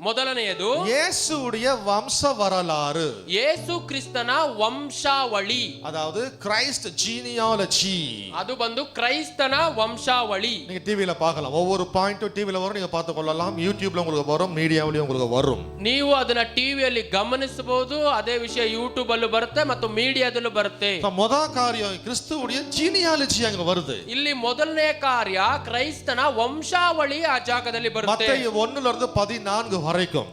ಮೊದಲನೆಯದು ಯೇசுவுடைய வம்ச வரலாறு, ಯೇಸು ಕ್ರಿಸ್ತನ ವಂಶಾವಳಿ, அதாவது கிரைஸ்ட் ஜீனியாலஜி, அது ಬಂದು ಕ್ರೈಸ್ತನ ವಂಶಾವಳಿ. நீங்க டிவில பார்க்கலாம், ஒவ்வொரு பாயிண்டும் டிவில வரும், நீங்க பார்த்து கொள்ளலாம். யூடியூப்ல உங்களுக்கு வரும், மீடியாவில உங்களுக்கு வரும். ನೀವು ಅದನ್ನ ಟಿವಿಯಲ್ಲಿ ಗಮನಿಸಬಹುದು. ಅದೇ ವಿಷಯ ಯೂಟ್ಯೂಬ್ ಅಲ್ಲೂ ಬರುತ್ತೆ ಮತ್ತು ಮೀಡಿಯಾದಲ್ಲೂ ಬರುತ್ತೆ. ಮೊದಲ ಕಾರ್ಯ ಕ್ರಿಸ್ತುவுடைய ஜீனியாலஜி அங்க வருது. ಇಲ್ಲಿ ಮೊದಲನೇ ಕಾರ್ಯ ಕ್ರೈಸ್ತನ ವಂಶಾವಳಿ ಆ ಜಾಗದಲ್ಲಿ ಬರುತ್ತೆ. ಮತ್ತಾಯ 1-14 ವರೆಗೂ.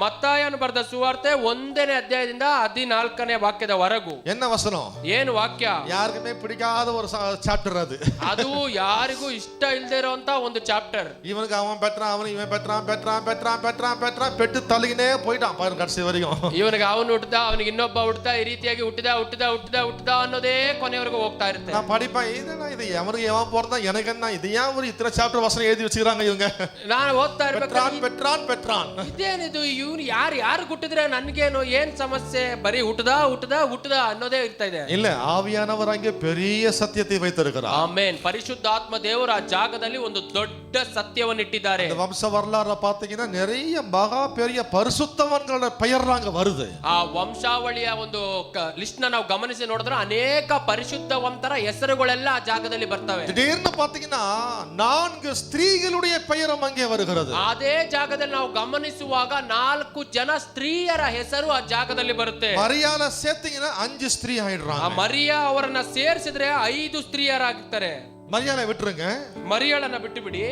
ಮತ್ತಾಯನು ಬರೆದ ಸುವಾರ್ತೆ 1ನೇ ಅಧ್ಯಾಯದಿಂದ 14ನೇ ವಾಕ್ಯದವರೆಗೂ. என்ன வசனம்? ಏನು ವಾಕ್ಯ? ಯಾರಿಗೂ பிடிக்காத ஒரு ಚಾಪ್ಟರ್ ಅದು. ಅದು ಯಾರಿಗೂ ಇಷ್ಟ ಇಲ್ಲದೆ ಇರುವಂತ ಒಂದು ಚಾಪ್ಟರ್. ಇವನಿಗೆ ಅವன் பெற்றான், அவன் இவன் பெற்றான் பெட்டு ತಲೆಗಿನೇ போய்ட்டான் பாரு ಕடைசி வரைக்கும். ಇವನಿಗೆ ಅವನು ಹುಟ್ಟಿದ, ಅವನಿಗೆ ಇನ್ನೊಬ್ಬ ಹುಟ್ಟಿದ, ಈ ರೀತಿಯಾಗಿ ಹುಟ್ಟಿದ ಅನ್ನೋದೇ ಕೊನೆವರೆಗೂ ಹೋಗ್ತಾ ಇರುತ್ತೆ. நான் படிப்பேன், இது எவனுக்கு எவன் போறதா எனக்கு என்ன, இது ஏன் ஒரு இத்தனை ಚಾಪ್ಟರ್ ವಸನ எழுதி வச்சிருக்காங்க இவங்க. ನಾನು ಓದ್ತಾ ಇರಬೇಕು, பெற்றான் ಇದೇನಿದು, ಇವನು ಯಾರು ಹುಟ್ಟಿದ್ರೆ ನನ್ಗೇನು ಏನ್ ಸಮಸ್ಯೆ, ಬರೀ ಹುಟ್ಟದ ಅನ್ನೋದೇ ಇರ್ತಾ ಇದೆ. ಇಲ್ಲ, ಆವಿಯಾನವರು ಹಂಗೆ பெரிய ಸತ್ಯತೆ வைத்திருக்கிறார். ಆಮೆನ್. ಪರಿಶುದ್ಧಾತ್ಮ ದೇವರು ಆ ಜಾಗದಲ್ಲಿ ಒಂದು ದೊಡ್ಡ ಸತ್ಯವನ್ನು ಇಟ್ಟಿದ್ದಾರೆ. இந்த வம்ச வரலாறு பாத்தீங்கன்னா நிறைய மகா பெரிய பரிசுத்தவான்களோட பெயர் அங்க வருது. ಆ ವಂಶಾವಳಿಯ ಒಂದು ಲಿಸ್ಟ್ ನಾವು ಗಮನಿಸಿ ನೋಡಿದ್ರೆ ಅನೇಕ ಪರಿಶುದ್ಧವಂತರ ಹೆಸರುಗಳೆಲ್ಲ ಆ ಜಾಗದಲ್ಲಿ ಬರ್ತವೆ. திடீர்னு பாத்தீங்கன்னா 4 ஸ்திரீகளுடைய பெயரும் அங்கே வருகிறது. ಅದೇ ಜಾಗದಲ್ಲಿ ನಾವು ಗಮನಿಸುವಾಗ 4 ಜನ ಸ್ತ್ರೀಯರ ಹೆಸರು ಆ ಜಾಗದಲ್ಲಿ ಬರುತ್ತೆ. ಮರಿಯಾಳ ಸೇರ್ತಿங்கன்னா 5 ಸ್ತ್ರೀ ಆயிடுறாங்க. ಆ ಮರಿಯಾ ಅವರನ್ನ ಸೇರಿಸಿದ್ರೆ 5 ಸ್ತ್ರೀಯರಾಗ್ತಾರೆ. ಮರಿಯಾಳ ಬಿಟ್ರುங்க, ಮರಿಯಾಳನ್ನ ಬಿಟ್ಟು ಬಿಡಿ.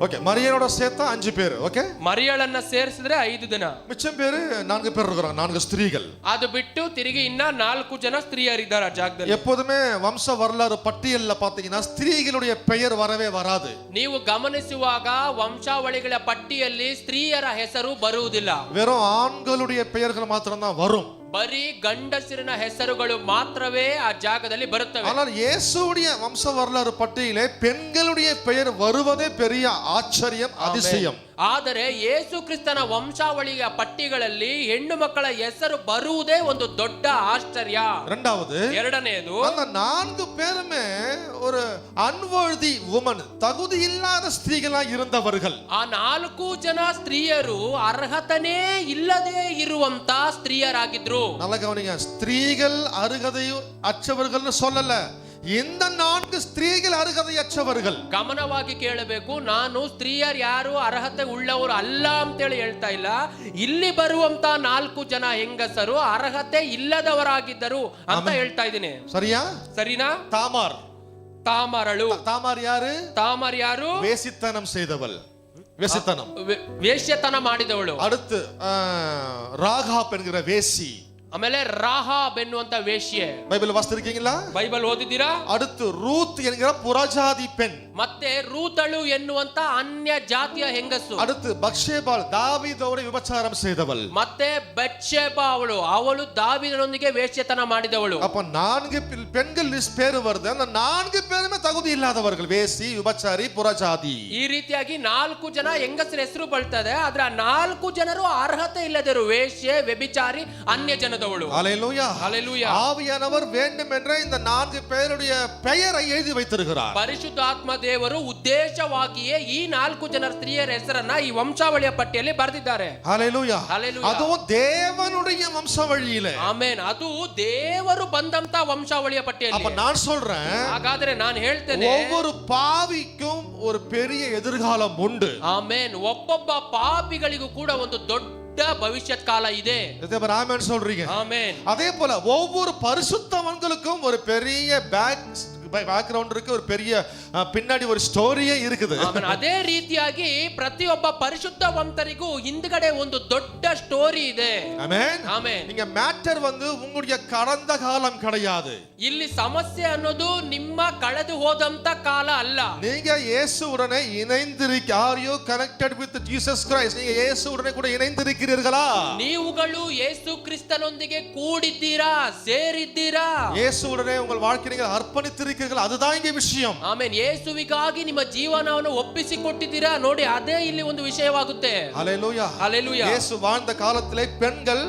ಓಕೆ, ಮರಿಯಾಳೋட சேர்த்தா 5 பேர். ಓಕೆ, ಮರಿಯಾಳನ್ನ ಸೇರಿಸಿದ್ರೆ 5 ಜನ, ಮಿಚ್ಚಂ பேரு 4 பேர் இருக்காங்க, 4 ಸ್ತ್ರೀகள். ಅದು ಬಿಟ್ಟು ತಿರುಗಿ ಇನ್ನ 4 ಜನ ಸ್ತ್ರೀಯರಿದ್ದಾರೆ ಆ ಜಾಗದಲ್ಲಿ. எப்போதுமே வம்ச வரலாறு பட்டியல்ல பாத்தீங்கன்னா ಸ್ತ್ರೀகளுடைய பெயர் வரவே வராது. ನೀವು ಗಮನಿಸುವಾಗ ವಂಶಾವಳಿಗಳ ಪಟ್ಟಿಯಲ್ಲಿ ಸ್ತ್ರೀಯರ ಹೆಸರು ಬರುವುದಿಲ್ಲ, வெறும் ஆண்களுடைய பெயர்கள் மாத்திரம் தான் வரும். ಬರೀ ಗಂಡಸರಿನ ಹೆಸರುಗಳು ಮಾತ್ರವೇ ಆ ಜಾಗದಲ್ಲಿ ಬರುತ್ತವೆ. ஆனால் இயேசுவுடைய வம்ச வரலாறு பட்டியலிலே பெண்களுடைய பெயர் வருவதே பெரிய ஆச்சரியம், அதிசயம். ಆದರೆ ಯೇಸು ಕ್ರಿಸ್ತನ ವಂಶಾವಳಿಯ ಪಟ್ಟಿಗಳಲ್ಲಿ ಹೆಣ್ಣು ಮಕ್ಕಳ ಹೆಸರು ಬರುವುದೇ ಒಂದು ದೊಡ್ಡ ಆಶ್ಚರ್ಯ. ಎರಡನೆಯದು, அந்த 4 பேருமே ஒரு unworthy woman, தகுதி இல்லாத ஸ்திரீகளாக இருந்தவர்கள். ಆ 4 ಜನ ಸ್ತ್ರೀಯರು ಅರ್ಹತನೇ ಇಲ್ಲದೆ ಇರುವಂತ ಸ್ತ್ರೀಯರಾಗಿದ್ರು. நல்லா கவனிங்க, ஸ்திரீகள் அருகதை அற்றவர்கள்னு சொல்லல, இந்த 4 ಸ್ತ್ರೀಗಳು ಅರ್ಹತೆಯಚ್ಚವர்கள். ಗಮನವಾಗಿ ಕೇಳಬೇಕು, ನಾನು ಸ್ತ್ರೀಯರು ಯಾರು ಅರ್ಹತೆ ಉಳ್ಳವರು ಅಲ್ಲ ಅಂತೇಳಿ ಹೇಳ್ತಾ ಇಲ್ಲ. ಇಲ್ಲಿ ಬರುವಂತ 4 ಜನ ಹೆಂಗಸರು ಅರ್ಹತೆ ಇಲ್ಲದವರಾಗಿದ್ದರು ಅಂತ ಹೇಳ್ತಾ ಇದ್ದೀನಿ. ಸರಿನಾ? ತಾಮಾರಳು. ತಾಮಾರ್ ಯಾರು? ವೇಸಿತನಂ செய்தவள், ವೇಶ್ಯತನ ಮಾಡಿದವಳು. அடுத்து ராகாப் என்கிற வேசி. ಆಮೇಲೆ ರಾಹಾಬ್ ಎನ್ನುವಂತ ವೇಶ್ಯೆ. ಬೈಬಲ್ ವಾಸಿಸಿರ್ಕೀங்களா? ಬೈಬಲ್ ಓದಿದ್ದೀರಾ? அடுத்து ರೂತ್ ಎನ್ನುವ ಪುರಜಾತಿ ಪೆಣ್. ಮತ್ತೆ ರೂತಳು ಎನ್ನುವಂತ ಅನ್ಯ ಜಾತಿಯ ಹೆಂಗಸು. அடுத்து பத்ஷேபாள், ದಾವೀದೋட ವಿಭಚಾರಂ செய்தவள். ಮತ್ತೆ ಬತ್ಷೆಬಾ ಅವಳು ದಾವೀದನೊಂದಿಗೆ ವೇಶ್ಯತನ ಮಾಡಿದವಳು. அப்ப 4 பெண்கள் லிஸ்ட் பேர் வருது. அந்த 4 பேருமே தகுதி இல்லாதவர்கள், வேசி, ವಿಭಚಾರಿ, ಪುರಜಾತಿ. ಈ ರೀತಿಯಾಗಿ 4 ಜನ ಹೆಂಗಸರ ಹೆಸರು ಬರ್ತದೆ, ಆದ್ರೆ 4 ಜನರು ಅರ್ಹತೆ ಇಲ್ಲದರು, ವೇಶ್ಯೆ, ವ್ಯಭಿಚಾರಿ, ಅನ್ಯ ಜನದವಳು. ஹல்லேலூயா, ஹல்லேலூயா. ஆவியானவர் வேண்டும் என்ற இந்த 4 பேருடைய பெயரை எழுதி வைத்திருக்கிறார். ಪರಿಶುದ್ಧಾತ್ಮ ದೇವರು ಉದ್ದೇಶವಾಗಿಯೇ ಈ 4 ಜನರ ಸ್ತ್ರೀಯರ ಹೆಸರನ್ನ ಈ ವಂಶಾವಳಿಯ ಪಟ್ಟಿಯಲ್ಲಿ ಬರೆದಿದ್ದಾರೆ. ஹல்லேலூயா, ஹல்லேலூயா. ಅದು ದೇವனுடைய ವಂಶಾವಳಿயிலே. ಆಮೆನ್. ಅದು ದೇವರು ಬಂದಂತ ವಂಶಾವಳಿಯ ಪಟ್ಟಿಯಲ್ಲಿ. அப்ப நான் சொல்றேன், ಹಾಗಾದ್ರೆ ನಾನು ಹೇಳ್ತೇನೆ, ஒவ்வொரு பாவிக்கும் ஒரு பெரிய எதிர்காலம் உண்டு. ಆಮೆನ್. ಒಬ್ಬೊಬ್ಬ ಪಾಪಿಗಳಿಗೂ ಕೂಡ ಒಂದು ದೊಡ್ಡ ಭವಿಷ್ಯತ್ ಕಾಲ ಇದೆ. ಆಮೆನ್ சொல்றீங்க? ಆಮೆನ್. அதே போல ஒவ்வொரு பரிசுத்தவான்களுக்கும் ஒரு பெரிய ಬ್ಯಾಕ್ಗ್ರೌಂಡ್ ಇருக்கு, ஒரு பெரிய பின்னாடி ஒரு ஸ்டோரியே இருக்குது. ಅದೇ ರೀತಿಯಾಗಿ ಪ್ರತಿಯೊಬ್ಬ ಪರಿಶುದ್ಧವಂತರಿಗೂ ಹಿಂದಗಡೆ ಒಂದು ದೊಡ್ಡ ಸ್ಟೋರಿ ಇದೆ. Amen, amen. நீங்க மேட்டர் வந்து உங்களுடைய கடந்த காலம் கிடையாது. ಇಲ್ಲಿ ಸಮಸ್ಯೆ ಅನ್ನೋದು ನಿಮ್ಮ ಕಳೆದು ಹೋದಂತ ಕಾಲ ಅಲ್ಲ. நீங்க இயேசுவுடனே are you connected with Jesus Christ? நீங்க இயேசுவுடனே கூட இணைந்திருக்கிறீர்களா? ನೀವುಗಳು ಯೇಸು ಕ್ರಿಸ್ತನೊಂದಿಗೆ ಕೂಡಿದ್ದೀರಾ, ಸೇರಿದ್ದೀರಾ? இயேசுவுடனே உங்கள் வாழ்க்கையை நீங்கள் ಅರ್ಪಣಿಸಿದ್ದೀರಾ? அதுதான் இங்க விஷயம். ಆಮೆನ್. ಯೇಸುವಿಗಾಗಿ ನಿಮ್ಮ ಜೀವನವನ್ನು ಒಪ್ಪಿಸಿಕೊಟ್ಟಿದ್ದೀರಾ? ನೋಡಿ, ಅದೇ ಇಲ್ಲಿ ಒಂದು ವಿಷಯವಾಗುತ್ತೆ. ஹல்லேலூயா, ஹல்லேலூயா. ಯೇಸು வாழ்ந்த காலத்திலே பெண்கள்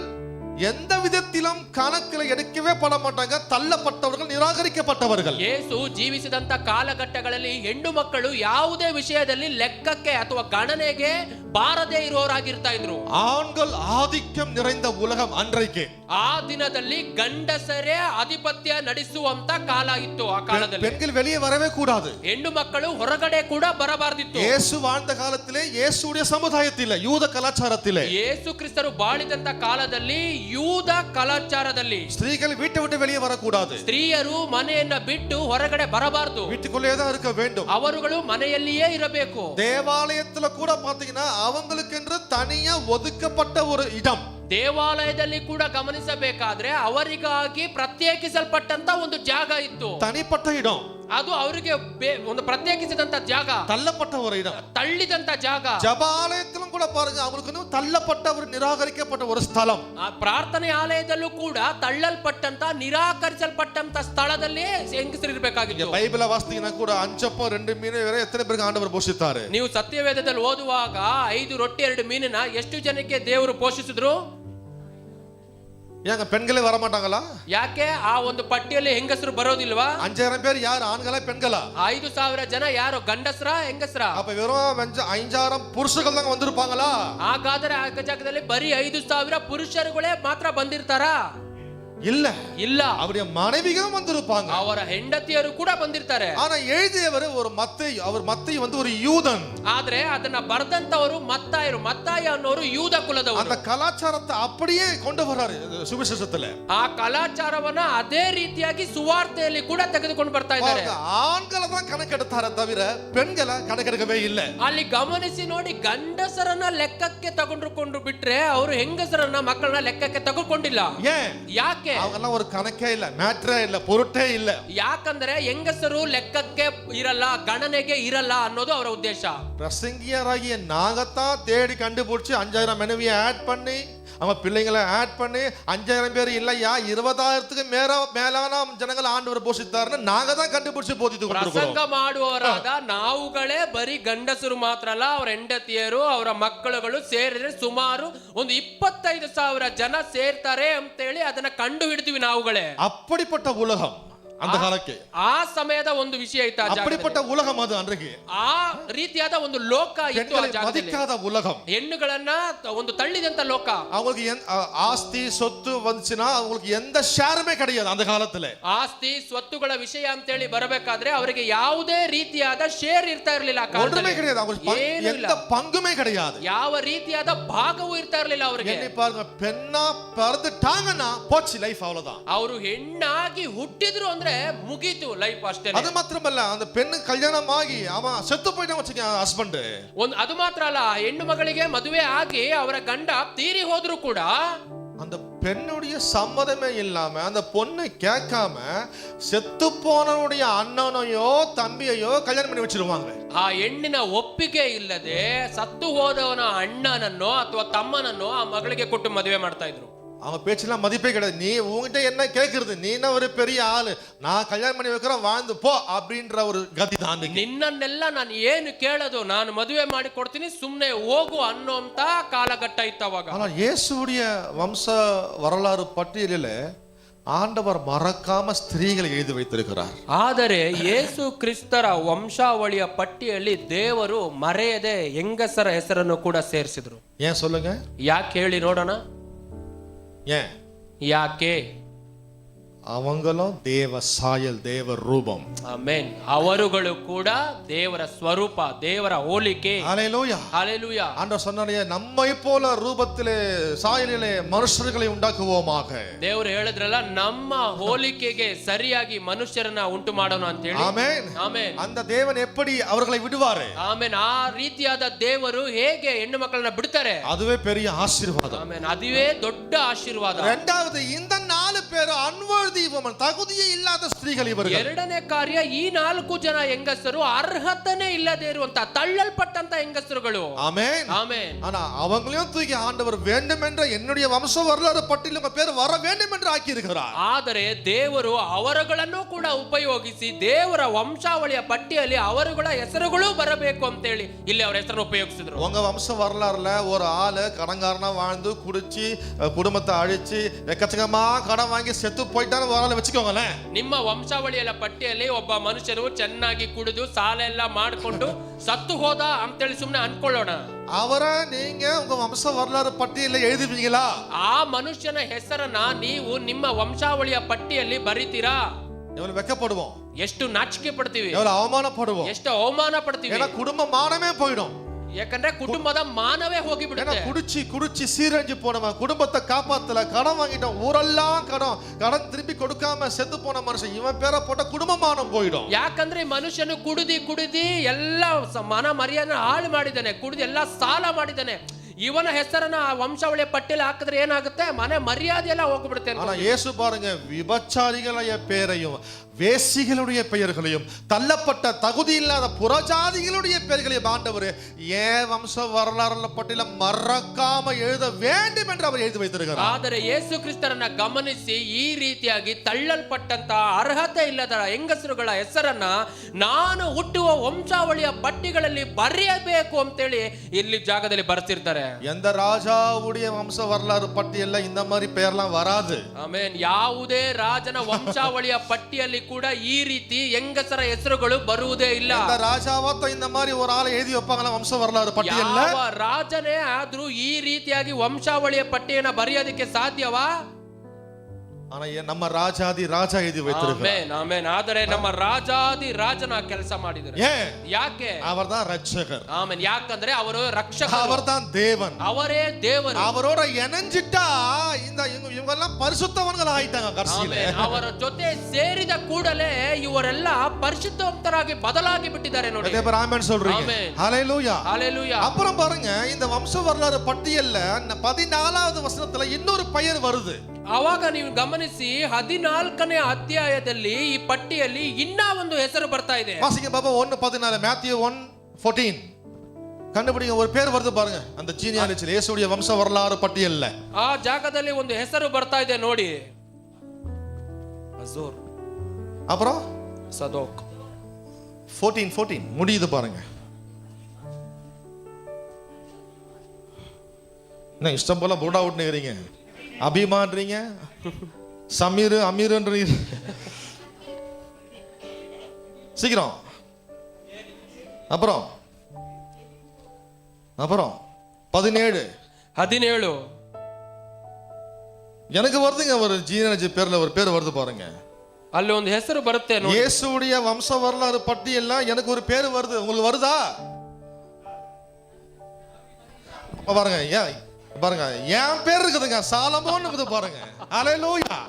எந்த விதத்திலும் கணக்கில் எடுக்கவே பட மாட்டாங்க. தள்ளப்பட்டவர்கள், நிராகரிக்கப்பட்டவர்கள். ಯೇಸು ಜೀವಿಸಿದಂತ ಕಾಲಘಟ್ಟಗಳಲ್ಲಿ ಹೆಣ್ಣು ಮಕ್ಕಳು ಯಾವುದೇ ವಿಷಯದಲ್ಲಿ ಲೆಕ್ಕಕ್ಕೆ ಅಥವಾ ಗಣನೆಗೆ ಬಾರದೇ ಇರೋರಾಗಿರ್ತಾ ಇದ್ರು. ஆண்கள் ஆதிக்கம் நிறைந்த உலகம் அன்றைக்கு. ಆ ದಿನದಲ್ಲಿ ಗಂಡಸರೇ ಆಧಿಪತ್ಯ ನಡೆಸುವಂತ ಕಾಲ ಇತ್ತು. ಆ ಕಾಲದಲ್ಲಿ பெண்கள் வெளியே வரவே கூடாது. ಹೆಣ್ಣು ಮಕ್ಕಳು ಹೊರಗಡೆ ಕೂಡ ಬರಬಾರದಿತ್ತು. ಯೇಸು வாழ்ந்த காலத்திலே இயேசுடைய சமுதாயத்திலே யூத கலாச்சாரத்திலே ಯೇಸು ಕ್ರಿಸ್ತರು ಬಾಳಿದಂತ ಕಾಲದಲ್ಲಿ ಯೂದ ಕಲಾಚಾರದಲ್ಲಿ ஸ்திரீகள் வீட்டை விட்டு வெளியே வரக்கூடாது. ಸ್ತ್ರೀಯರು ಮನೆಯನ್ನ ಬಿಟ್ಟು ಹೊರಗಡೆ ಬರಬಾರದು. வீட்டுக்குள்ளே தான் இருக்க வேண்டும். ಅವರುಗಳು ಮನೆಯಲ್ಲಿಯೇ ಇರಬೇಕು. தேவாலயத்துல கூட பாத்தீங்கன்னா அவங்களுக்கென்று தனியா ஒதுக்கப்பட்ட ஒரு இடம். ದೇವಾಲಯದಲ್ಲಿ ಕೂಡ ಗಮನಿಸಬೇಕಾದ್ರೆ ಅವರಿಗಾಗಿ ಪ್ರತ್ಯೇಕಿಸಲ್ಪಟ್ಟಂತ ಒಂದು ಜಾಗ ಇತ್ತು. தனிப்பட்ட இடம். ಅದು ಅವರಿಗೆ ಒಂದು ಪ್ರತ್ಯೇಕಿಸಿದಂತ ಜಾಗ. தள்ளப்பட்ட ஒரு இடம். ತಳ್ಳಿದಂತ ಜಾಗ. ஜபாலயத்திலும் கூட பாருங்க அவங்களுக்கு தள்ளப்பட்ட ஒரு நிராகரிக்கப்பட்ட ஒரு ஸ்தலம். ಆ ಪ್ರಾರ್ಥನೆ ಆಲಯದಲ್ಲೂ ಕೂಡ ತಳ್ಳಲ್ಪಟ್ಟಂತ ನಿರಾಕರಿಸಲ್ಪಟ್ಟಂತ ಸ್ಥಳದಲ್ಲಿ ಹೆಂಗಸರು ಇರಬೇಕಾಗಿತ್ತು. ಬೈಬಲ್ ವಾಸ್ತವಿನ ಕೂಡ 5 அப்பம் 2 மீன் வேற எத்தனை பேருக்கு ஆண்டவர் போஷித்தாரு. ನೀವು ಸತ್ಯವೇದದಲ್ಲಿ ಓದುವಾಗ 5 ರೊಟ್ಟಿ 2 ಮೀನಿನ ಎಷ್ಟು ಜನಕ್ಕೆ ದೇವರು ಪೋಷಿಸಿದ್ರು? ஏங்க பெண்களே வர மாட்டாங்களா? ಯಾಕೆ ಆ ಒಂದು ಪಟ್ಟಿಯಲ್ಲಿ ಹೆಂಗಸರು ಬರೋದಿಲ್ವಾ? 5000 பேர் ಯಾರು ಆண்களா பெண்களா? 5000 ಜನ ಯಾರು ಗಂಡಸರ ಹೆಂಗಸರ? அப்ப வெறும் 5000 புருஷர்கள் தான் வந்திருப்பாங்களா? ಹಾಗಾದ್ರೆ ಆ ಜಾಗದಲ್ಲಿ ಬರೀ 5000 ಪುರುಷರುಗಳೇ ಮಾತ್ರ ಬಂದಿರ್ತಾರಾ? இல்ல இல்ல, அவருடைய மனைவிகளும் வந்திருப்பாங்க. ಅವರ ಹೆಂಡತಿಯರು ಕೂಡ ಬಂದಿರ್ತಾರೆ. ஆனா எழுதியவர் ஒரு மத்தேயு. அவர் மத்தேயு வந்து ஒரு யூதன். ಆದ್ರೆ ಅದನ್ನ ಬರೆದಂತವರು ಮತ್ತಾಯರು. ಮತ್ತಾಯ ಅನ್ನೋರು ಯೂದ ಕುಲದವರು. அந்த கலாச்சாரத்தை அப்படியே கொண்டு வராரு சுவிசேஷத்துல. ಆ ಕಲಾಚಾರವನ್ನ ಅದೇ ರೀತಿಯಾಗಿ ಸುವಾರ್ತೆಯಲ್ಲಿ ಕೂಡ ತೆಗೆದುಕೊಂಡು ಬರ್ತಾ ಇದ್ದಾರೆ. ஆண்களை தான் கணக்கெடுத்தாரே தவிர பெண்களை கணக்கெடுக்கவே ಇಲ್ಲ. ಅಲ್ಲಿ ಗಮನಿಸಿ ನೋಡಿ, ಗಂಡಸರನ್ನ ಲೆಕ್ಕಕ್ಕೆ ತಗೊಂಡ್ಕೊಂಡು ಬಿಟ್ರೆ ಅವರು ಹೆಂಗಸರನ್ನ ಮಕ್ಕಳನ್ನ ಲೆಕ್ಕಕ್ಕೆ ತಗೊಂಡಿಲ್ಲ. ಯಾಕೆ? ಅವರೆಲ್ಲ ஒரு கணக்கே ಇಲ್ಲ, ಮ್ಯಾಟ್ರೇ ಇಲ್ಲ, பொருட்டே ಇಲ್ಲ. ಯಾಕಂದ್ರೆ ಹೆಂಗಸರು ಲೆಕ್ಕಕ್ಕೆ ಇರಲ್ಲ, ಗಣನೆಗೆ ಇರಲ್ಲ ಅನ್ನೋದು ಅವರ ಉದ್ದೇಶ. பிரசங்கியராகிய நாங்கத்தான் தேடி கண்டுபிடிச்சு 5000 மனைவியை ஆட் பண்ணி அவன் பிள்ளைங்களை ஆட் பண்ணி 5000 பேர் இல்லையா 20000க்கு மேலான ಜನಗಳ ಆಂಡವರು போஷித்தார்னு நாங்க தான் கண்டுபிடிச்சு போதித்து கொண்டிருக்கிறோம். ಪ್ರಸಂಗ ಮಾಡುವವರಾದ ನಾವುಗಳೇ ಬರೀ ಗಂಡಸರು ಮಾತ್ರ ಅಲ್ಲ, ಅವರ ಹೆಂಡತಿಯರು ಅವರ ಮಕ್ಕಳುಗಳು ಸೇರಿದ್ರೆ ಸುಮಾರು ಒಂದು 25,000 ಜನ ಸೇರ್ತಾರೆ ಅಂತೇಳಿ ಅದನ್ನ ಕಂಡು ಹಿಡಿದ್ವಿ ನಾವುಗಳೇ. அப்படிப்பட்ட உலகம் அந்த காலಕ್ಕೆ. ಆ ಸಮಯದ ಒಂದು ವಿಷಯ ಇತ್ತು. அப்படிப்பட்ட உலகம் அது அன்றைக்கு. ಆ ರೀತಿಯಾದ ಒಂದು ಲೋಕ ಇತ್ತು ಆ ಜಾಗದಲ್ಲಿ. ಮದಿಕಾದ உலகம். ಹೆಣ್ಣುಗಳನ್ನ ಒಂದು ತಳ್ಳಿದಂತ ಲೋಕ. அவங்களுக்கு ஆஸ்தி சொத்து வந்துச்சுனா அவங்களுக்கு எந்த ஷேருமே கிடையாது அந்த காலத்துல. ಆಸ್ತಿ ಸ್ವತ್ತುಗಳ ವಿಷಯ ಅಂತೇಳಿ ಬರಬೇಕಾದ್ರೆ ಅವರಿಗೆ ಯಾವುದೇ ರೀತಿಯಾದ ಶೇರ್ ಇರ್ತಾ ಇರಲಿಲ್ಲ ಆ ಕಾಲದಲ್ಲಿ. ஒண்ணுமே கிடையாது. அவங்களுக்கு எந்த பங்குமே கிடையாது. ಯಾವ ರೀತಿಯಾದ ಭಾಗವೂ ಇರ್ತಾ ಇರಲಿಲ್ಲ ಅವರಿಗೆ. என்ன பாருங்க, பெண்ணா பிறந்துட்டாங்கன்னா போச்சு லைஃப், அவ்வளவுதான். ಅವರು ಹೆಣ್ಣಾಗಿ ಹುಟ್ಟಿದ್ರು ಅಂದ್ರೆ ಮುಗೀತು ಲೈಫ್ ಅಷ್ಟೇ. ಅದು ಮಾತ್ರವಲ್ಲ, அந்த பெண்ணு கல்யாணம் ஆகி அவன் செத்து போயிட்டான் வச்சுக்க ஹஸ்பண்ட். ಅದು ಮಾತ್ರ ಅಲ್ಲ, ಹೆಣ್ಣು ಮಗಳಿಗೆ ಮದುವೆ ಆಗಿ ಅವರ ಗಂಡ ತೀರಿ ಹೋದ್ರು ಕೂಡ அந்த பெண்ணுடைய சம்மதமே இல்லாம அந்த பொண்ணை கேட்காம செத்து போனவனுடைய அண்ணனையோ தம்பியையோ கல்யாணம் பண்ணி வச்சிருவாங்க. ಆ ಹೆಣ್ಣಿನ ಒಪ್ಪಿಗೆ ಇಲ್ಲದೆ ಸತ್ತು ಹೋದವನ ಅಣ್ಣನನ್ನೋ ಅಥವಾ ತಮ್ಮನನ್ನೋ ಆ ಮಗಳಿಗೆ ಕೊಟ್ಟು ಮದುವೆ ಮಾಡ್ತಾ ಇದ್ರು. அவங்க பேச்செல்லாம் மதிப்பே கிடையாது. நீ உங்ககிட்ட என்ன கேட்கறது, நீ என்ன ஒரு பெரிய ஆளு, நான் கல்யாணம் பண்ணி வைக்கிறேன் வாழ்ந்து போ அப்படின்ற ஒரு கதி தான். ನಿನ್ನನ್ನೆಲ್ಲ ನಾನು ಏನು ಕೇಳೋದು, ನಾನು ಮದುವೆ ಮಾಡಿ ಕೊಡ್ತೀನಿ ಸುಮ್ಮನೆ ಹೋಗು ಅನ್ನೋಂತ ಕಾಲಘಟ್ಟ ಇತ್ತು ಅವಾಗ. ஆனா இயேசுவுடைய வம்ச வரலாறு பட்டியலில் ஆண்டவர் மறக்காம ஸ்திரீகளை எழுதி வைத்திருக்கிறார். ಆದರೆ ಯೇಸು ಕ್ರಿಸ್ತರ ವಂಶಾವಳಿಯ ಪಟ್ಟಿಯಲ್ಲಿ ದೇವರು ಮರೆಯದೆ ಹೆಂಗಸರ ಹೆಸರನ್ನು ಕೂಡ ಸೇರಿಸಿದ್ರು. ஏன் சொல்லுங்க? ಯಾಕೆ ಹೇಳಿ ನೋಡೋಣ. ஏன்? ಯಾಕೆ? அவங்களும் தேவ சாயல், தேவ ரூபம். ಆಮೆನ್. ಅವರುಗಳು ಕೂಡ ದೇವರ ಸ್ವರೂಪ, ದೇವರ ಹೋಲಿಕೆ. ஹல்லேலூயா, ஹல்லேலூயா. ஆண்டவர் சொன்னாரே, நம்மை போல ரூபத்திலே சாயலிலே மனுஷர்களை உண்டாக்குவோமாக. ದೇವರು ಹೇಳಿದ್ರಲ್ಲ, ನಮ್ಮ ಹೋಲಿಕೆಗೆ ಸರಿಯಾಗಿ ಮನುಷ್ಯರನ್ನ ಉಂಟು ಮಾಡೋಣ ಅಂತ ಹೇಳಿ. Amen, amen. அந்த தேவன் எப்படி அவர்களை விடுவாரு? ಆಮೆನ್. ಆ ರೀತಿಯಾದ ದೇವರು ಹೇಗೆ ಹೆಣ್ಣು ಮಕ್ಕಳನ್ನ ಬಿಡ್ತಾರೆ? அதுவே பெரிய ஆசீர்வாதம். ಆಮೆನ್. ಅದುವೇ ದೊಡ್ಡ ಆಶೀರ್ವಾದ. இரண்டாவது, இந்த 4 பேர் unworthy ಅನ್ವರ್ದಿ ವುಮನ್, ತಗುದಿಯೇ ಇಲ್ಲದ ಸ್ತ್ರೀಗಳು ಇವர்கள். ಎರಡನೇ ಕಾರ್ಯ, ಈ 4 ಜನ ಹೆಂಗಸರು ಅರ್ಹತೆನೇ ಇಲ್ಲದೆ ಇರುವಂತ ತಳ್ಳಲ್ಪಟ್ಟಂತ ಹೆಂಗಸರುಗಳು. ஆமென் ಆಮೆನ್. ஆனா அவங்களையும் தூக்கி ஆண்டவர் வேண்டும் என்ற என்னுடைய வம்ச வரலாறு பட்டியலில் உங்க பேர் வர வேண்டும் என்று ஆக்கி இருக்கிறார். ಆದರೆ ದೇವರು ಅವರುಗಳನ್ನು ಕೂಡ ಉಪಯೋಗಿಸಿ ದೇವರ ವಂಶಾವಳಿಯ ಪಟ್ಟಿಯಲ್ಲಿ ಅವರುಗಳ ಹೆಸರುಗಳು ಬರಬೇಕು ಅಂತ ಹೇಳಿ ಇಲ್ಲಿ ಅವರ ಹೆಸರನ್ನು ಉಪಯೋಗಿಸಿದ್ರು. உங்க வம்ச வரலாறுல ஒரு ஆளு கடன்காரனா வாழ்ந்து குடிச்சு குடும்பத்தை அழிச்சு எக்கச்சக்கமா கடன் வாங்கி செத்து போயிட்டான்னு ஒரு ஆளை வச்சுக்கோங்களேன். ನಿಮ್ಮ ವಂಶಾವಳಿಯ ಪಟ್ಟಿಯಲ್ಲಿ ಒಬ್ಬ ಮನುಷ್ಯನು ಚೆನ್ನಾಗಿ ಕುಡಿದು ಸಾಲ ಎಲ್ಲ ಮಾಡಿಕೊಂಡು ಸತ್ತು ಹೋದ ಅಂತೇಳಿ ಸುಮ್ಮನೆ ಅನ್ಕೊಳ್ಳೋಣ. அவரை நீங்க உங்க வம்ச வரலாறு பட்டியலில் எழுதுவீங்களா? ಆ ಮನುಷ್ಯನ ಹೆಸರನ್ನ ನೀವು ನಿಮ್ಮ ವಂಶಾವಳಿಯ ಪಟ್ಟಿಯಲ್ಲಿ ಬರೀತೀರಾ? எவ்வளவு வெக்கப்படுவோம், ಎಷ್ಟು ನಾಚಿಕೆ ಪಡ್ತೀವಿ, எவ்வளவு அவமானப்படுவோம், ಎಷ್ಟು ಅವಮಾನ ಪಡ್ತೀವಿ. ஏன்னா குடும்ப மானமே போயிடும். ಯಾಕಂದ್ರೆ ಕುಟುಂಬದ ಮಾನವೇ ಹೋಗಿಬಿಡುತ್ತೆ. குடிச்சு குடிச்சு சீரழிஞ்சு போனவன், குடும்பத்தை காப்பாத்தல, கடன் வாங்கிட்டோம், ஊரெல்லாம் கடன் திருப்பி கொடுக்காம செத்து போன மனுஷன், இவன் பேரை போட்ட குடும்பமானம் போயிடும். ಯಾಕಂದ್ರೆ ಮನುಷ್ಯನು ಕುಡಿದಿ ಎಲ್ಲ ಮನ ಮರ್ಯಾದೆ ಹಾಳು ಮಾಡಿದ್ದಾನೆ, ಕುಡಿದು ಎಲ್ಲ ಸಾಲ ಮಾಡಿದ್ದಾನೆ. ಇವನ ಹೆಸರನ್ನ ಆ ವಂಶಾವಳಿಯ ಪಟ್ಟಿಯಲ್ಲಿ ಹಾಕಿದ್ರೆ ಏನಾಗುತ್ತೆ? ಮನೆ ಮರ್ಯಾದೆ ಎಲ್ಲ ಹೋಗ್ಬಿಡುತ್ತೆ. ஆனா இயேசு பாருங்க, விபச்சாரிகளுடைய பெயரையும் வேசிகளுடைய பெயர்களையும் தள்ளப்பட்ட தகுதி இல்லாத புறஜாதிகளுடைய பெயர்களையும் ஆண்டவர் ஏன் வம்ச வரலாறுல பட்டியல மறக்காம எழுத வேண்டும் என்று அவர் எழுதி வைத்திருக்கிறார். ಆದರೆ ಯೇಸು ಕ್ರಿಸ್ತರನ್ನ ಗಮನಿಸಿ ಈ ರೀತಿಯಾಗಿ ತಳ್ಳಲ್ಪಟ್ಟಂತ ಅರ್ಹತೆ ಇಲ್ಲದ ಹೆಂಗಸರುಗಳ ಹೆಸರನ್ನ ನಾನು ಹುಟ್ಟುವ ವಂಶಾವಳಿಯ ಪಟ್ಟಿಗಳಲ್ಲಿ ಬರೆಯಬೇಕು ಅಂತೇಳಿ ಇಲ್ಲಿ ಜಾಗದಲ್ಲಿ ಬರ್ತಿರ್ತಾರೆ. எந்த ராஜாவுடைய வம்ச வரலாறு பட்டியல்ல இந்த மாதிரி பெயர்லாம் வராது. ಆಮೆನ್. ಯಾವುದೇ ರಾಜನ ವಂಶಾವಳಿಯ ಪಟ್ಟಿಯಲ್ಲಿ ಕೂಡ ಈ ರೀತಿ ಹೆಂಗಸರ ಹೆಸರುಗಳು ಬರುವುದೇ ಇಲ್ಲ. இந்த ராஜாவத்த இந்த மாதிரி ஒரு ஆளை எழுதி வைப்பாங்களா வம்ச வரலாறு பட்டியல்ல? ಯಾವ ರಾಜನೇ ಆದ್ರೂ ಈ ರೀತಿಯಾಗಿ ವಂಶಾವಳಿಯ ಪಟ್ಟಿಯನ್ನ ಬರೆಯೋದಕ್ಕೆ ಸಾಧ್ಯವಾ? ஆனா நம்ம ராஜாதி ராஜா எழுதி வைத்திருக்கிறார். Amen amen. ಆದರೆ ನಮ್ಮ ರಾಜಾದಿ ರಾಜನ ಕೆಲಸ ಮಾಡಿದರು. ಯಾಕೆ? அவர்தான் ரட்சகர். ಆಮೆನ್. ಯಾಕಂದ್ರೆ ಅವರು ರಕ್ಷಕರು, அவர்தான் தேவன், ಅವರೇ ದೇವರು. அவரோட இணைஞ்சிட்டா இந்த இவங்க எல்லாம் பரிசுத்தவன்கள் ஆயிட்டாங்க கடைசியில. ಅವರ ಜೊತೆ ಸೇರಿದ ಕೂಡಲೇ ಇವರೆಲ್ಲ ಪರಿಶುದ್ಧವಂತರಾಗಿ ಬದಲಾಗಿ ಬಿಟ್ಟಿದ್ದಾರೆ ನೋಡಿ. அதே பேர் ஆமென் சொல்றீங்க. ஹalleluya ஹalleluya. அப்புறம் பாருங்க, இந்த வம்ச வரலாறு பட்டியல்ல 14வது வசனத்துல இன்னொரு பெயர் வருது. ಅವಾಗ ನೀವು ಗಮನಿಸಿ 14ನೇ ಅಧ್ಯಾಯದಲ್ಲಿ ಈ ಪಟ್ಟಿಯಲ್ಲಿ ಇನ್ನ ಒಂದು ಹೆಸರು ಬರ್ತಾ ಇದೆ. வாசிங்க பாப்பா 1:14, மேத்யூ 1:14. கண்டுபிடிங்க, ஒரு பேர் வருது பாருங்க அந்த ஜீனியாலஜில, இயேசுவுடைய வம்ச வரலாறு பட்டியல்ல. ಆ ಜಾಗದಲ್ಲಿ ಒಂದು ಹೆಸರು ಬರ್ತಾ ಇದೆ ನೋಡಿ. ಅಜೋರ್, அப்புறம் ಸದೋಕ್. 14 முடியுது பாருங்க. என்ன இஷ்டம் போல போர்ட் அவுட் நிக்கிறீங்க, அபிமான்றீங்க, சமீர் அமீர்ன்றீங்க. சீக்கிரம். அப்புறம் 17 எனக்கு வருதுங்க, ஒரு ஜீனஜி பேர்ல ஒரு பேர் வருது பாருங்க. ಅಲ್ಲಿ ಒಂದು ಹೆಸರು ಬರುತ್ತೆ ನೋಡಿ. இயேசுவுடைய வம்ச வரலாறு பட்டியல்ல எனக்கு ஒரு பேர் வருது, உங்களுக்கு வருதா? பாருங்க, பாருங்க என் பேர் இருக்குதுங்க, சாலமோன் இருக்குது பாருங்க. ஹalleluya.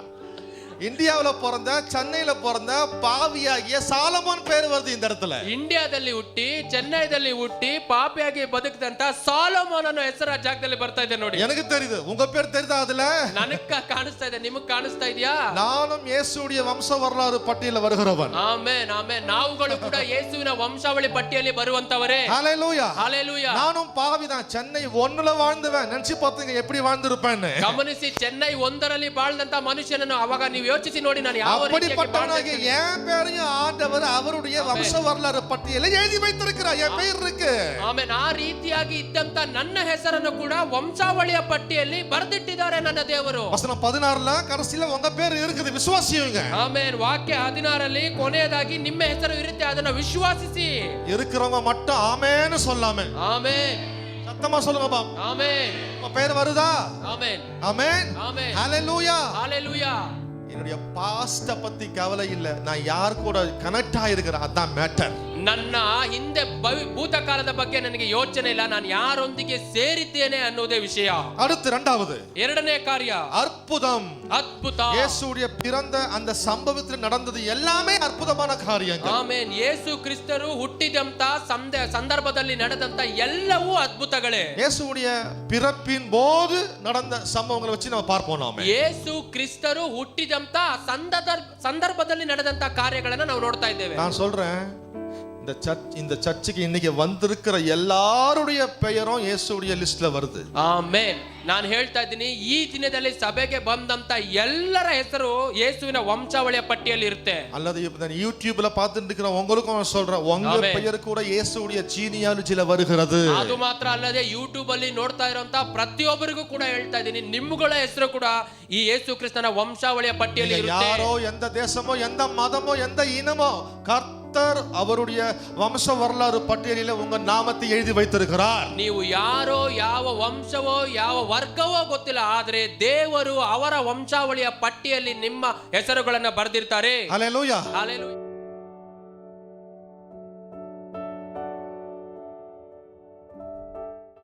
இந்தியாவுல பிறந்த, சென்னையில பிறந்த பாவியாகிய சாலமோன் பேர் வருது இந்த இடத்துல. ಇಂಡಿಯಾದಲ್ಲಿ ಹುಟ್ಟಿ ಚೆನ್ನೈದಲ್ಲಿ ಹುಟ್ಟಿ ಪಾಪಿಯಾಗಿ ಬದುಕಿದಂತ ಸಾಲಮೋನ್ ಅನ್ನೋ ಹೆಸರು ಆ ಜಾಗದಲ್ಲಿ ಬರ್ತಾ ಇದೆ ನೋಡಿ. எனக்கு தெரியுது, உங்க பேர் தெரியுதா அதுல? ನನಗೆ ಕಾಣಿಸ್ತಾ ಇದೆ, ನಿಮಗೆ ಕಾಣಿಸ್ತಾ ಇದೆಯಾ? நானும் இயேசுவுடைய வம்ச வரலாறு பட்டியலில் வருகிறவன். Amen amen. ನಾವುಗಳು ಕೂಡ ಯೇಸುವಿನ ವಂಶಾವಳಿ ಪಟ್ಟಿಯಲ್ಲಿ ಬರುವಂತವರೇ. ஹalleluya ஹalleluya. நானும் பாவிதான், சென்னை 1ல வாழ்ந்தவன். நினைச்சு பாத்தீங்க எப்படி வாழ்ந்திருப்பேன்னு. ಗಮನಿಸಿ, ಚೆನ್ನೈ 1ರಲ್ಲಿ ಬಾಳ್ದಂತ ಮನುಷ್ಯನನ್ನು ಅವಾಗ ನೀವು ಯೋಚಿಸಿ ನೋಡಿ, ನಾನು ಯಾವ அப்படிப்பட்டவனாகிய என் பேரையும் ஆண்டவர் அவருடைய வம்ச வரலாறு பட்டியலில் எழுதி வைத்திருக்கிறார். என் பெயர் இருக்கு. ಆಮೆನ್. ಆ ರೀತಿಯಾಗಿ ಇದ್ದಂತ ನನ್ನ ಹೆಸರನ್ನು ಕೂಡ ವಂಶಾವಳಿಯ ಪಟ್ಟಿಯಲ್ಲಿ ಬರೆದಿಟ್ಟಿದ್ದಾರೆ ನನ್ನ ದೇವರು. வசனம் 16ல கடைசியில உங்க பேர் இருக்குது, விசுவாசியுங்க. ಆಮೆನ್. ವಾಕ್ಯ 16ರಲ್ಲಿ ಕೊನೆಯದಾಗಿ ನಿಮ್ಮ ಹೆಸರು ಇರುತ್ತೆ, ಅದನ್ನ ವಿಶ್ವಾಸಿಸಿ. இருக்கிறவங்க மட்டும் ஆமென்னு சொல்லாம ಆಮೆನ್. சத்தமா சொல்லுங்க பாம். ಆಮೆನ್. உங்க பேர் வருதா? ಆಮೆನ್ ஆமென் ஆமென். ஹalleluya. ஹalleluya. என்னுடைய பாஸ்ட பத்தி கவலை இல்ல, நான் யார் கூட கனெக்ட் ஆயிருக்கிறேன் அதான் மேட்டர். ನನ್ನ ಹಿಂದೆ ಭೂತಕಾಲದ ಬಗ್ಗೆ ನನಗೆ ಯೋಚನೆ ಇಲ್ಲ, ನಾನು ಯಾರೊಂದಿಗೆ ಸೇರಿದ್ದೇನೆ ಅನ್ನೋದೇ ವಿಷಯ. அடுத்து இரண்டாவது, ಎರಡನೇ ಕಾರ್ಯ அற்புதம். ಅದ್ಭುತ. இயேசுவுடைய பிறந்த அந்த சம்பவத்தில் நடந்தது எல்லாமே அற்புதமான காரியங்கள். ಆಮೆನ್. ಯೇಸು ಕ್ರಿಸ್ತರು ಹುಟ್ಟಿದಂತ ಸಂದರ್ಭದಲ್ಲಿ ನಡೆದಂತ ಎಲ್ಲವೂ ಅದ್ಭುತಗಳೇ. இயேசுவுடைய பிறப்பின் போது நடந்த சம்பவங்களை வச்சு நம்ம பார்ப்போம். நாம ಯೇಸು ಕ್ರಿಸ್ತರು ಹುಟ್ಟಿದಂತ ಸಂದರ್ಭದಲ್ಲಿ ನಡೆದಂತ ಕಾರ್ಯಗಳನ್ನ ನಾವು ನೋಡ್ತಾ ಇದ್ದೇವೆ. நான் சொல்றேன், இந்த சர்ச்சுக்கு இன்னைக்கு வந்திருக்கிற எல்லாருடைய பெயரும் இயேசுவுடைய லிஸ்ட்ல வருது. ಆಮೆನ್. ನಾನು ಹೇಳ್ತಾ ಇದ್ದೀನಿ, ಈ ದಿನದಲ್ಲಿ ಸಭೆಗೆ ಬಂದಂತ ಎಲ್ಲರ ಹೆಸರು ಯೇಸುವಿನ ವಂಶಾವಳಿಯ ಪಟ್ಟಿಯಲ್ಲಿ ಇರುತ್ತೆ. அல்லது இப்ப யூடியூப்ல பார்த்துட்டு இருக்கிற உங்களுக்கும் நான் சொல்றேன், உங்க பெயர் கூட இயேசுவுடைய ஜீனியாலஜில வருகிறது. ಅದು ಮಾತ್ರ ಅಲ್ಲದೆ ಯೂಟ್ಯೂಬ್ ಅಲ್ಲಿ ನೋಡ್ತಾ ಇರುವಂತ ಪ್ರತಿಯೊಬ್ಬರಿಗೂ ಕೂಡ ಹೇಳ್ತಾ ಇದ್ದೀನಿ, ನಿಮ್ಮಗಳ ಹೆಸರು ಕೂಡ ಈ ಯೇಸು ಕ್ರಿಸ್ತನ ವಂಶಾವಳಿಯ ಪಟ್ಟಿಯಲ್ಲಿ ಇರುತ್ತೆ. ಯಾರೋ ಎಂದ ದೇಶಮೋ ಎಂದ ಮತಮೋ ಎಂದ ಇನಮೋ கர்த்தர் அவருடைய வம்ச வரலாறு பட்டியலில் உங்க நாமத்தை எழுதி வைத்திருக்கிறார். ನೀವು ಯಾರೋ ಯಾವ ವಂಶವೋ ಯಾವ ವರ್ಗವೋ ಗೊತ್ತಿಲ್ಲ, ಆದ್ರೆ ದೇವರು ಅವರ ವಂಶಾವಳಿಯ ಪಟ್ಟಿಯಲ್ಲಿ ನಿಮ್ಮ ಹೆಸರುಗಳನ್ನು ಬರೆದಿರ್ತಾರೆ. ಹಲ್ಲೆಲೂಯಾ. ಹಲ್ಲೆಲೂಯಾ.